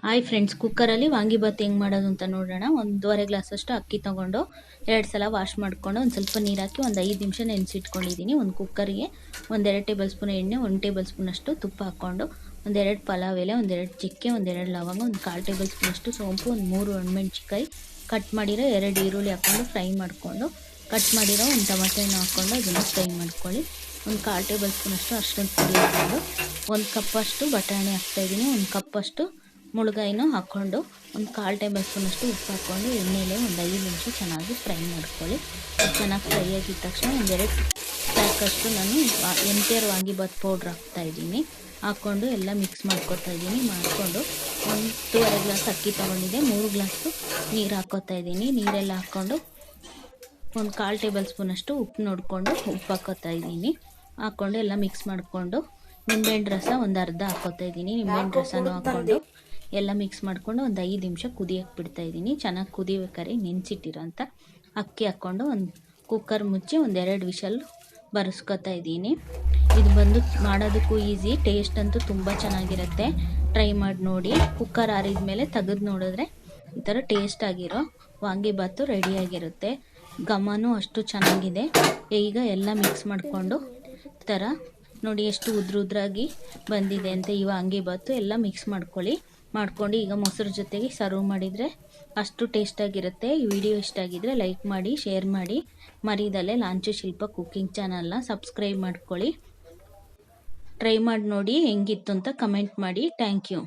Hi friends, ಕುಕ್ಕರಲ್ಲಿ ವಾಂಗಿಬಾತ್ ಹೆಂಗೆ ಮಾಡೋದು ಅಂತ ನೋಡೋಣ. 1.5 ಗ್ಲಾಸಷ್ಟು ಅಕ್ಕಿ ತೊಗೊಂಡು 2 ಸಲ ವಾಶ್ ಮಾಡಿಕೊಂಡು ಒಂದು ಸ್ವಲ್ಪ ನೀರು ಹಾಕಿ ಒಂದು 5 ನಿಮಿಷ ನೆನೆಸಿಟ್ಕೊಂಡಿದ್ದೀನಿ. ಒಂದು ಕುಕ್ಕರಿಗೆ 1-2 ಟೇಬಲ್ ಸ್ಪೂನ್ ಎಣ್ಣೆ, 1 ಟೇಬಲ್ ಸ್ಪೂನಷ್ಟು ತುಪ್ಪ ಹಾಕ್ಕೊಂಡು 1-2 ಪಲಾವ್ ಎಲೆ, 1-2 ಚಕ್ಕೆ, 1-2 ಲವಂಗ, 1/4 ಟೇಬಲ್ ಸ್ಪೂನಷ್ಟು ಸೋಂಪು, 3 ಒಣಮೆಣ್ಸಿಕಾಯಿ, ಕಟ್ ಮಾಡಿರೋ 2 ಈರುಳ್ಳಿ ಹಾಕ್ಕೊಂಡು ಫ್ರೈ ಮಾಡಿಕೊಂಡು, ಕಟ್ ಮಾಡಿರೋ ಒಂದು ಟೊಮೆಟೊನ ಹಾಕ್ಕೊಂಡು ಅದನ್ನು ಫ್ರೈ ಮಾಡ್ಕೊಳ್ಳಿ. 1/4 ಟೇಬಲ್ ಸ್ಪೂನಷ್ಟು ಅರಿಶಿಣದ ಪುಡಿ ಹಾಕ್ಕೊಂಡು 1 ಕಪ್ಪಷ್ಟು ಬಟಾಣಿ ಹಾಕ್ತಾಯಿದ್ದೀನಿ. 1 ಕಪ್ಪಷ್ಟು ಮುಳುಗಾಯಿನೂ ಹಾಕ್ಕೊಂಡು 1/4 ಟೇಬಲ್ ಸ್ಪೂನಷ್ಟು ಉಪ್ಪು ಹಾಕ್ಕೊಂಡು ಎಣ್ಣೆಲೆ ಒಂದು 5 ನಿಮಿಷ ಚೆನ್ನಾಗಿ ಫ್ರೈ ಮಾಡ್ಕೊಳ್ಳಿ. ಚೆನ್ನಾಗಿ ಫ್ರೈ ಆಗಿದ ತಕ್ಷಣ 1-2 ಪ್ಯಾಕಷ್ಟು ನಾನು ಎಂಟಿಆರ್ ವಾಂಗಿಬಾತ್ ಪೌಡ್ರ್ ಹಾಕ್ತಾಯಿದ್ದೀನಿ. ಹಾಕ್ಕೊಂಡು ಎಲ್ಲ ಮಿಕ್ಸ್ ಮಾಡ್ಕೊತಾಯಿದ್ದೀನಿ. ಮಾಡಿಕೊಂಡು 1.5 ಗ್ಲಾಸ್ ಅಕ್ಕಿ ತೊಗೊಂಡಿದ್ದೆ, 3 ಗ್ಲಾಸು ನೀರು ಹಾಕ್ಕೊತಾಯಿದ್ದೀನಿ. ನೀರೆಲ್ಲ ಹಾಕ್ಕೊಂಡು 1/4 ಟೇಬಲ್ ಸ್ಪೂನಷ್ಟು ಉಪ್ಪು ನೋಡಿಕೊಂಡು ಉಪ್ಪು ಹಾಕ್ಕೊತಾಯಿದ್ದೀನಿ. ಹಾಕ್ಕೊಂಡು ಎಲ್ಲ ಮಿಕ್ಸ್ ಮಾಡಿಕೊಂಡು ನಿಂಬೆಹಣ್ಣು ರಸ ಒಂದು ಅರ್ಧ ಹಾಕ್ಕೊತಾಯಿದ್ದೀನಿ. ನಿಂಬೆಹಣ್ಣು ರಸನೂ ಹಾಕ್ಕೊಂಡು ಎಲ್ಲ ಮಿಕ್ಸ್ ಮಾಡಿಕೊಂಡು ಒಂದು 5 ನಿಮಿಷ ಕುದಿಯೋಕ್ಕೆ ಬಿಡ್ತಾಯಿದ್ದೀನಿ. ಚೆನ್ನಾಗಿ ಕುದಿಬೇಕಾದ್ರೆ ನೆನೆಸಿಟ್ಟಿರೋಂಥ ಅಕ್ಕಿ ಹಾಕ್ಕೊಂಡು ಒಂದು ಕುಕ್ಕರ್ ಮುಚ್ಚಿ 1-2 ವಿಷಲ್ ಬರೆಸ್ಕೊತಾಯಿದ್ದೀನಿ. ಇದು ಬಂದು ಮಾಡೋದಕ್ಕೂ ಈಸಿ, ಟೇಸ್ಟ್ ಅಂತೂ ತುಂಬ ಚೆನ್ನಾಗಿರುತ್ತೆ. ಟ್ರೈ ಮಾಡಿ ನೋಡಿ. ಕುಕ್ಕರ್ ಆರಿದ ಮೇಲೆ ತೆಗೆದು ನೋಡಿದ್ರೆ ಈ ಥರ ಟೇಸ್ಟ್ ಆಗಿರೋ ವಾಂಗಿಬಾತು ರೆಡಿಯಾಗಿರುತ್ತೆ. ಘಮನೂ ಅಷ್ಟು ಚೆನ್ನಾಗಿದೆ. ಈಗ ಎಲ್ಲ ಮಿಕ್ಸ್ ಮಾಡಿಕೊಂಡು ಈ ಥರ ನೋಡಿ ಎಷ್ಟು ಉದ್ರಾಗಿ ಬಂದಿದೆ ಅಂತ ಈ ವಾಂಗಿಬಾತು. ಎಲ್ಲ ಮಿಕ್ಸ್ ಮಾಡ್ಕೊಂಡು ಈಗ ಮೊಸರು ಜೊತೆಗೆ ಸರ್ವ್ ಮಾಡಿದರೆ ಅಷ್ಟು ಟೇಸ್ಟಾಗಿರುತ್ತೆ. ಈ ವಿಡಿಯೋ ಇಷ್ಟ ಆಗಿದ್ರೆ ಲೈಕ್ ಮಾಡಿ, ಶೇರ್ ಮಾಡಿ, ಮರಿದಲ್ಲೇ ಲಾಂಚು ಶಿಲ್ಪ ಕುಕ್ಕಿಂಗ್ ಚಾನಲ್ನ ಸಬ್ಸ್ಕ್ರೈಬ್ ಮಾಡ್ಕೊಳ್ಳಿ. ಟ್ರೈ ಮಾಡಿ ನೋಡಿ ಹೆಂಗಿತ್ತು ಅಂತ ಕಮೆಂಟ್ ಮಾಡಿ. Thank you.